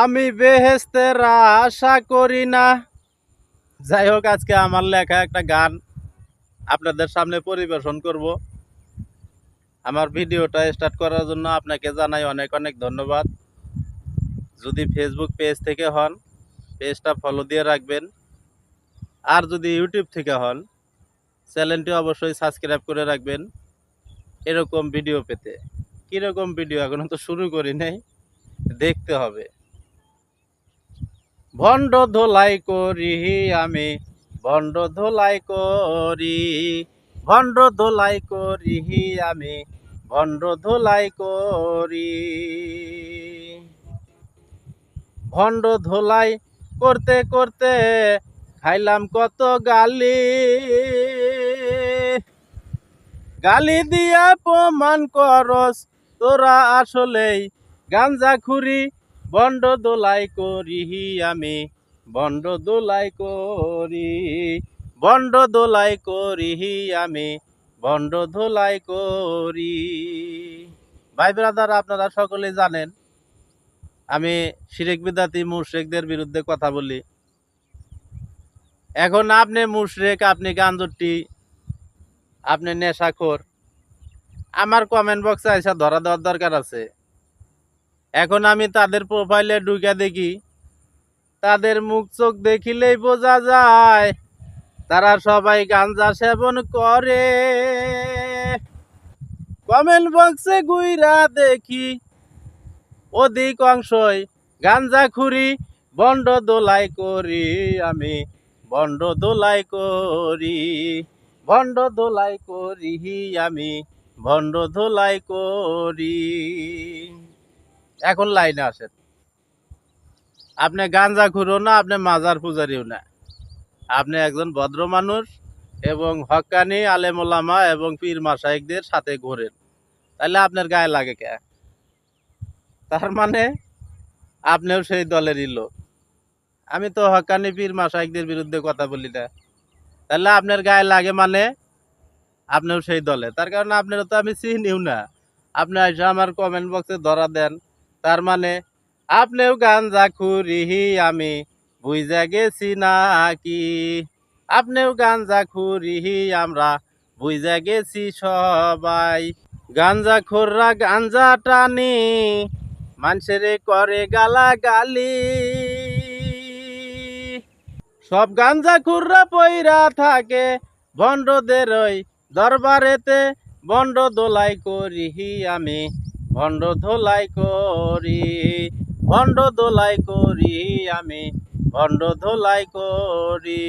আমি বেহেশতের আশা করি না। যাই হোক, আজকে আমার লেখা একটা গান আপনাদের সামনে পরিবেশন করব। আমার ভিডিওটা স্টার্ট করার জন্য আপনাকে জানাই অনেক অনেক ধন্যবাদ। যদি ফেসবুক পেজ থেকে হন, পেজটা ফলো দিয়ে রাখবেন। আর যদি ইউটিউব থেকে হন, চ্যানেলটি অবশ্যই সাবস্ক্রাইব করে রাখবেন এরকম ভিডিও পেতে। কীরকম ভিডিও এখনো তো শুরু করি নাই, দেখতে হবে। ভণ্ড ধোলাই করি আমি, ভণ্ড ধোলাই করি, ভণ্ড ধোলাই করি আমি, ভণ্ড ধোলাই করি। ভণ্ড ধোলাই করতে করতে খাইলাম কত গালি, গালি দিয়া প্রমাণ করস তোরা আসলেই গাঞ্জাখুরি। ভণ্ড দোলাই করি আমি, ভণ্ড দোলাই করি, ভণ্ড দোলাই করি আমি, ভণ্ড ধোলাই করি। ভাই ব্রাদার, আপনারা সকলে জানেন আমি শিরেক বিদাতি মুশরিকদের বিরুদ্ধে কথা বলি। এখন আপনি মুশরিক, আপনি গাঞ্জটি, আপনি নেশাখোর, আমার কমেন্ট বক্সে আইসা ধরা দেওয়ার দরকার আছে। এখন আমি তাদের প্রোফাইলে ঢুকে দেখি, তাদের মুখ চোখ দেখিলেই বোঝা যায় তারা সবাই গাঞ্জা সেবন করে। কমেন্ট বক্সে গুইরা দেখি অধিকাংশই গাঞ্জাখুরি। ভণ্ড দোলাই করি আমি, ভণ্ড দোলাই করি, ভণ্ড দোলাই করি আমি, ভণ্ড দোলাই করি। এখন লাইনে আসেন, আপনি গাঞ্জাখুরও না, আপনি মাজার পূজারিও না, আপনি একজন ভদ্র মানুষ এবং হক্কানি আলেম ওলামা এবং পীর মাশায়েখদের সাথে ঘোরেন, তাহলে আপনার গায়ে লাগে কে? তার মানে আপনিও সেই দলেরই লোক। আমি তো হক্কানি পীর মাশায়েখদের বিরুদ্ধে কথা বলি না, তাহলে আপনার গায়ে লাগে মানে আপনিও সেই দলে। তার কারণে আপনারও তো আমি চিনিও না, আপনি এসে আমার কমেন্ট বক্সে ধরা দেন, তার মানে আপনিও গাঞ্জাখুরি আমি বুঝা গেছি নাকি? আপনিও গাঞ্জাখুরি আমরা বুঝা গেছি সবাই। গাঞ্জাখোররা গাঞ্জা টানি মানুষেরে করে গালাগালি, সব গাঞ্জাখোররা পইরা থাকে ভণ্ডদের ওই দরবারেতে। ভণ্ড দোলাই করি আমি, ভণ্ড ধোলাই করি, ভণ্ড দোলাই করি আমি, ভণ্ড ধোলাই করি।